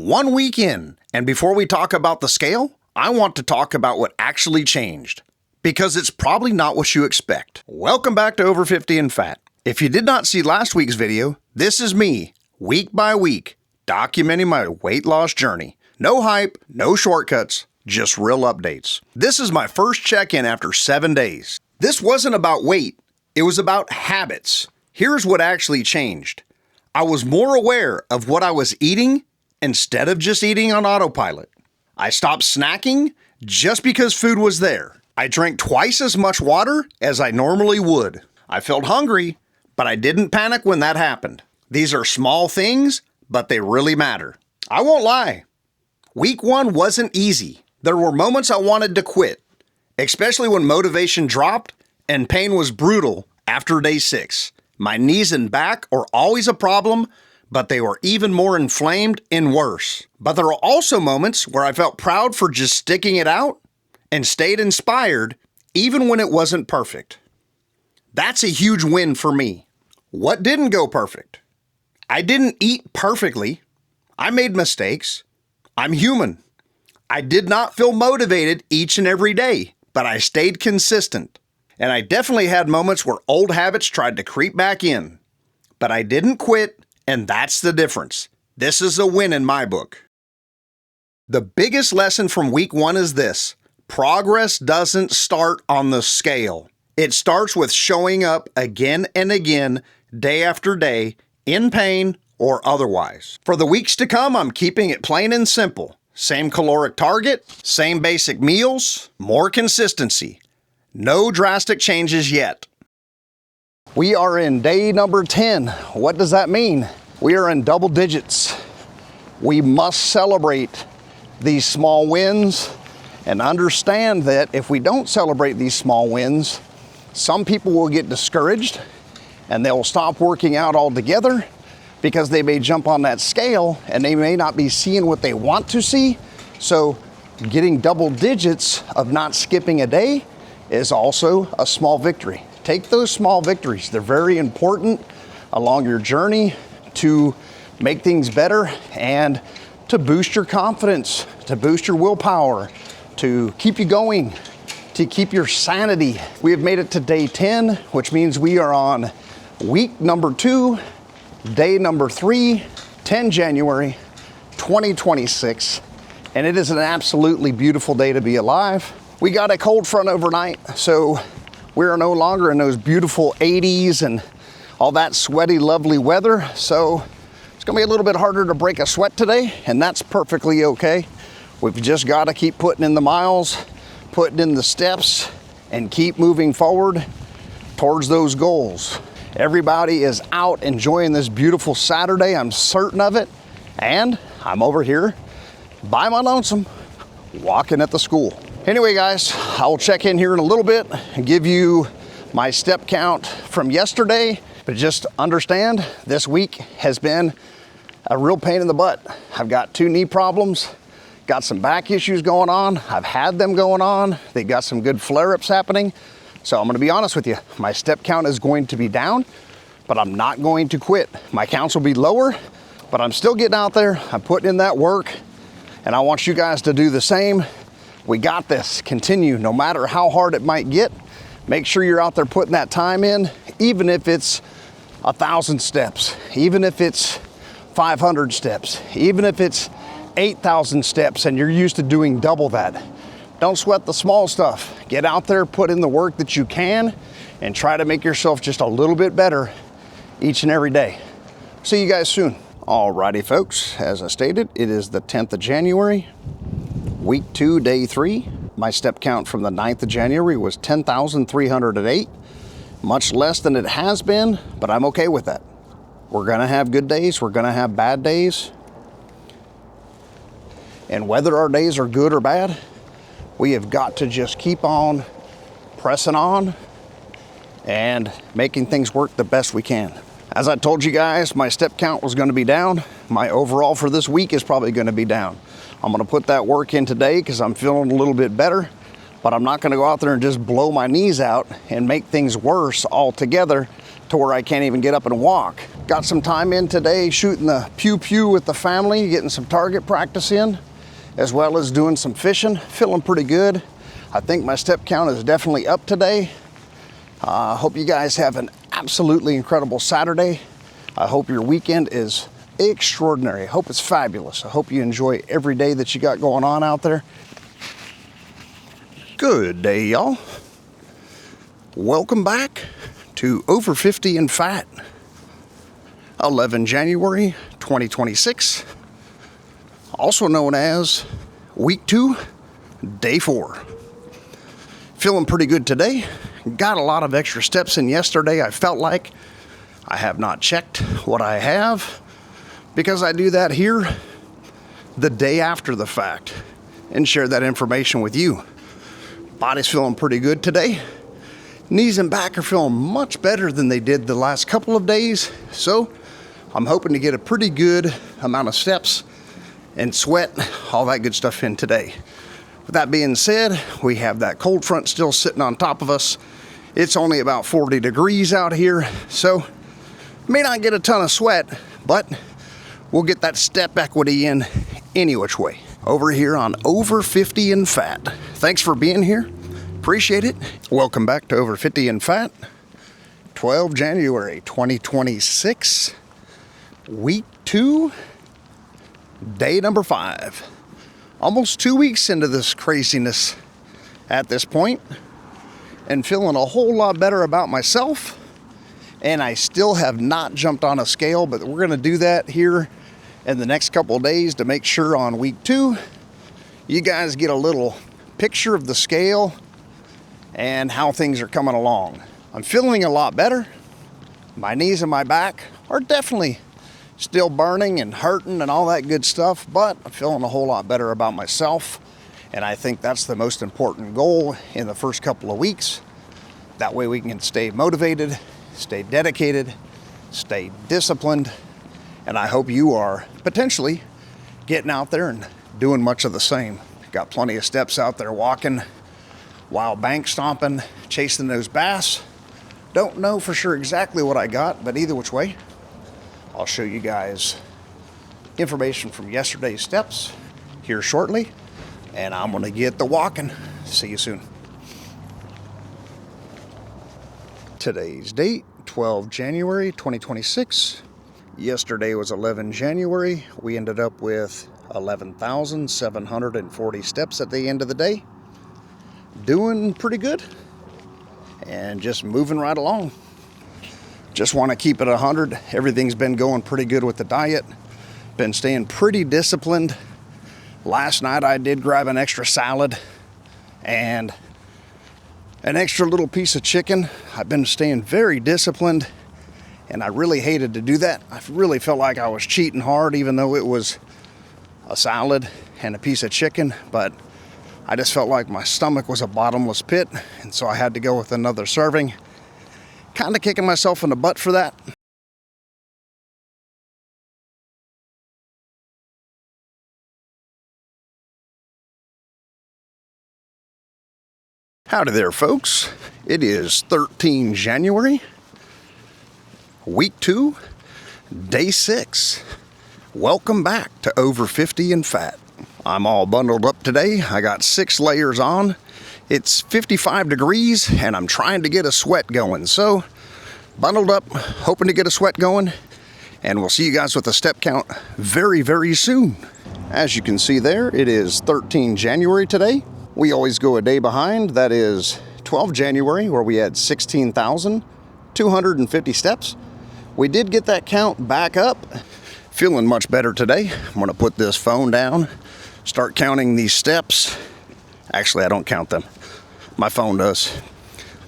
1 week in, and before we talk about the scale, I want to talk about what actually changed, because it's probably not what you expect. Welcome back to Over 50 and Fat. If you did not see last week's video, this is me, week by week, documenting my weight loss journey. No hype, no shortcuts, just real updates. This is my first check-in after 7 days. This wasn't about weight, it was about habits. Here's what actually changed. I was more aware of what I was eating instead of just eating on autopilot. I stopped snacking just because food was there. I drank twice as much water as I normally would. I felt hungry, but I didn't panic when that happened. These are small things, but they really matter. I won't lie. Week 1 wasn't easy. There were moments I wanted to quit, especially when motivation dropped and pain was brutal after day 6. My knees and back are always a problem, but they were even more inflamed and worse. But there are also moments where I felt proud for just sticking it out and stayed inspired even when it wasn't perfect. That's a huge win for me. What didn't go perfect? I didn't eat perfectly. I made mistakes. I'm human. I did not feel motivated each and every day, but I stayed consistent. And I definitely had moments where old habits tried to creep back in, but I didn't quit. And that's the difference. This is a win in my book. The biggest lesson from week 1 is this: progress doesn't start on the scale. It starts with showing up again and again, day after day, in pain or otherwise. For the weeks to come, I'm keeping it plain and simple. Same caloric target, same basic meals, more consistency. No drastic changes yet. We are in day number 10. What does that mean? We are in double digits. We must celebrate these small wins and understand that if we don't celebrate these small wins, some people will get discouraged and they'll stop working out altogether because they may jump on that scale and they may not be seeing what they want to see. So getting double digits of not skipping a day is also a small victory. Take those small victories. They're very important along your journey to make things better and to boost your confidence, to boost your willpower, to keep you going, to keep your sanity. We have made it to day 10, which means we are on week number 2, day number 3, 10 January, 2026. And it is an absolutely beautiful day to be alive. We got a cold front overnight, so we are no longer in those beautiful 80s and all that sweaty, lovely weather. So it's gonna be a little bit harder to break a sweat today, and that's perfectly okay. We've just gotta keep putting in the miles, putting in the steps, and keep moving forward towards those goals. Everybody is out enjoying this beautiful Saturday, I'm certain of it. And I'm over here by my lonesome, walking at the school. Anyway, guys, I'll check in here in a little bit and give you my step count from yesterday. But just understand, this week has been a real pain in the butt. I've got 2 knee problems, got some back issues going on. I've had them going on. They got some good flare-ups happening. So I'm gonna be honest with you, my step count is going to be down, but I'm not going to quit. My counts will be lower, but I'm still getting out there. I'm putting in that work, and I want you guys to do the same. We got this. Continue, no matter how hard it might get. Make sure you're out there putting that time in, even if it's 1,000 steps, even if it's 500 steps, even if it's 8,000 steps and you're used to doing double that. Don't sweat the small stuff. Get out there, put in the work that you can, and try to make yourself just a little bit better each and every day. See you guys soon. Alrighty, folks, as I stated, it is the 10th of January, week 2, day 3. My step count from the 9th of January was 10,308. Much less than it has been, but I'm okay with that. We're gonna have good days, we're gonna have bad days. And whether our days are good or bad, we have got to just keep on pressing on and making things work the best we can. As I told you guys, my step count was gonna be down. My overall for this week is probably gonna be down. I'm gonna put that work in today because I'm feeling a little bit better. But I'm not gonna go out there and just blow my knees out and make things worse altogether to where I can't even get up and walk. Got some time in today shooting the pew-pew with the family, getting some target practice in, as well as doing some fishing. Feeling pretty good. I think my step count is definitely up today. I hope you guys have an absolutely incredible Saturday. I hope your weekend is extraordinary. I hope it's fabulous. I hope you enjoy every day that you got going on out there. Good day, y'all. Welcome back to Over 50 and Fat. 11 January 2026. Also known as Week 2, Day 4. Feeling pretty good today. Got a lot of extra steps in yesterday. I felt like I have not checked what I have because I do that here the day after the fact and share that information with you. Body's feeling pretty good today. Knees and back are feeling much better than they did the last couple of days. So I'm hoping to get a pretty good amount of steps and sweat, all that good stuff in today. With that being said, we have that cold front still sitting on top of us. It's only about 40 degrees out here, so may not get a ton of sweat, but we'll get that step equity in any which way. Over here on Over 50 and Fat. Thanks for being here. Appreciate it. Welcome back to Over 50 and Fat. 12 January 2026. Week 2. Day number 5. Almost 2 weeks into this craziness at this point. And feeling a whole lot better about myself. And I still have not jumped on a scale, but we're going to do that here in the next couple of days to make sure on week 2 you guys get a little picture of the scale and how things are coming along. I'm feeling a lot better. My knees and my back are definitely still burning and hurting and all that good stuff, but I'm feeling a whole lot better about myself, and I think that's the most important goal in the first couple of weeks. That way we can stay motivated, stay dedicated, stay disciplined, and I hope you are potentially getting out there and doing much of the same. Got plenty of steps out there walking, wild bank stomping, chasing those bass. Don't know for sure exactly what I got, but either which way, I'll show you guys information from yesterday's steps here shortly, and I'm gonna get the walking. See you soon. Today's date, 12 January 2026. Yesterday was 11 January. We ended up with 11,740 steps at the end of the day. Doing pretty good and just moving right along. Just want to keep it 100. Everything's been going pretty good with the diet. Been staying pretty disciplined. Last night I did grab an extra salad and an extra little piece of chicken. I've been staying very disciplined, and I really hated to do that. I really felt like I was cheating hard, even though it was a salad and a piece of chicken, but I just felt like my stomach was a bottomless pit, and so I had to go with another serving. Kind of kicking myself in the butt for that. Howdy there, folks. It is 13 January, week 2, day 6. Welcome back to Over 50 and Fat. I'm all bundled up today. I got 6 layers on. It's 55 degrees and I'm trying to get a sweat going. So bundled up, hoping to get a sweat going, and we'll see you guys with a step count very, very soon. As you can see there, it is 13 January today. We always go a day behind. That is 12 January, where we had 16,250 steps. We did get that count back up. Feeling much better today. I'm gonna put this phone down, start counting these steps. Actually, I don't count them. My phone does.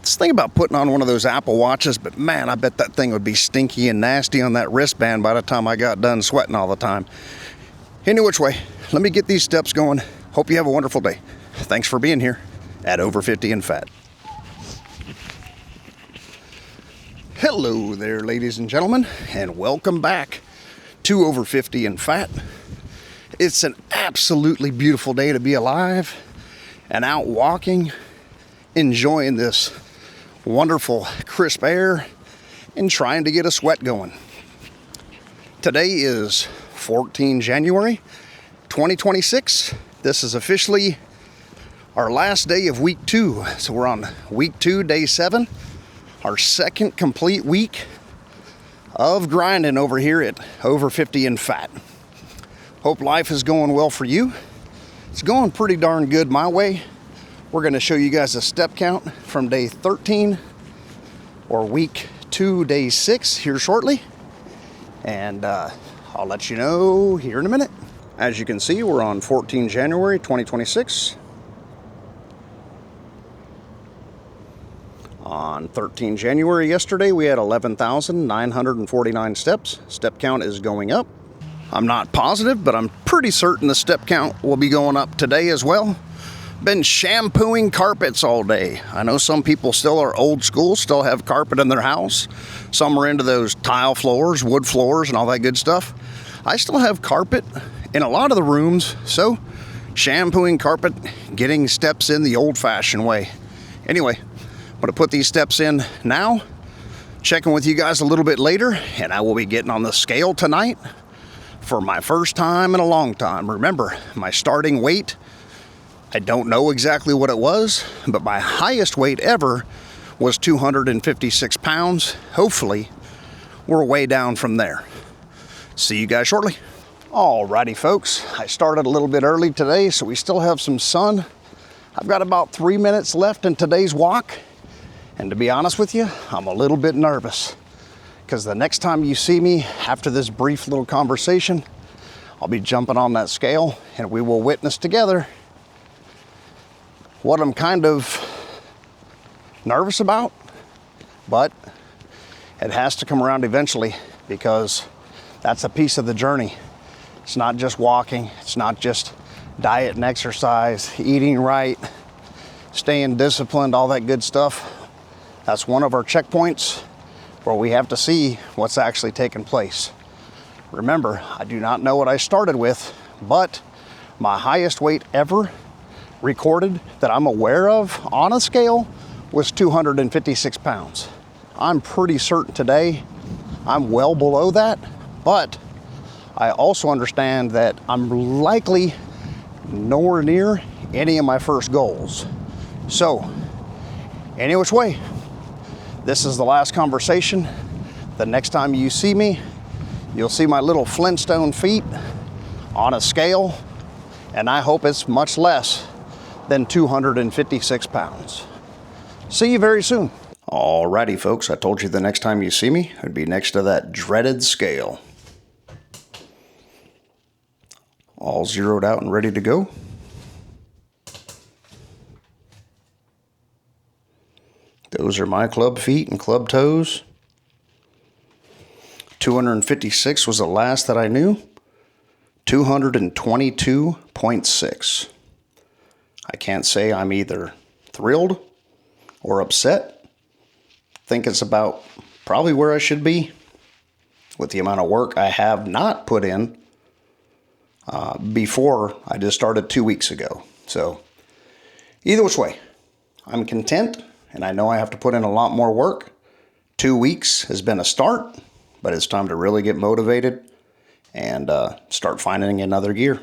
This thing about putting on one of those Apple Watches, but man, I bet that thing would be stinky and nasty on that wristband by the time I got done sweating all the time. Any which way, let me get these steps going. Hope you have a wonderful day. Thanks for being here at Over 50 and Fat. Hello there, ladies and gentlemen, and welcome back to Over 50 and Fat. It's an absolutely beautiful day to be alive and out walking, enjoying this wonderful crisp air and trying to get a sweat going. Today is 14 January 2026. This is officially our last day of week 2. So we're on week 2, day 7, our second complete week of grinding over here at Over 50 and Fat. Hope life is going well for you. It's going pretty darn good my way. We're going to show you guys a step count from day 13 or week 2, day 6 here shortly. And I'll let you know here in a minute. As you can see, we're on 14 January 2026. On 13 January yesterday, we had 11,949 steps. Step count is going up. I'm not positive, but I'm pretty certain the step count will be going up today as well. Been shampooing carpets all day. I know some people still are old school, still have carpet in their house. Some are into those tile floors, wood floors, and all that good stuff. I still have carpet in a lot of the rooms, so shampooing carpet, getting steps in the old-fashioned way. Anyway, I'm going to put these steps in now, checking with you guys a little bit later, and I will be getting on the scale tonight for my first time in a long time. Remember, my starting weight, I don't know exactly what it was, but my highest weight ever was 256 pounds. Hopefully, we're way down from there. See you guys shortly. Alrighty, folks. I started a little bit early today, so we still have some sun. I've got about 3 minutes left in today's walk. And to be honest with you, I'm a little bit nervous because the next time you see me after this brief little conversation, I'll be jumping on that scale and we will witness together what I'm kind of nervous about, but it has to come around eventually because that's a piece of the journey. It's not just walking, it's not just diet and exercise, eating right, staying disciplined, all that good stuff. That's one of our checkpoints where we have to see what's actually taking place. Remember, I do not know what I started with, but my highest weight ever recorded that I'm aware of on a scale was 256 pounds. I'm pretty certain today I'm well below that, but I also understand that I'm likely nowhere near any of my first goals. So, any which way, this is the last conversation. The next time you see me, you'll see my little Flintstone feet on a scale, and I hope it's much less than 256 pounds. See you very soon. Alrighty, folks, I told you the next time you see me, it'd be next to that dreaded scale. All zeroed out and ready to go. Those are my club feet and club toes. 256 was the last that I knew. 222.6. I can't say I'm either thrilled or upset. Think it's about probably where I should be with the amount of work I have not put in before I just started 2 weeks ago. So either which way, I'm content. And I know I have to put in a lot more work. 2 weeks has been a start, but it's time to really get motivated and start finding another gear.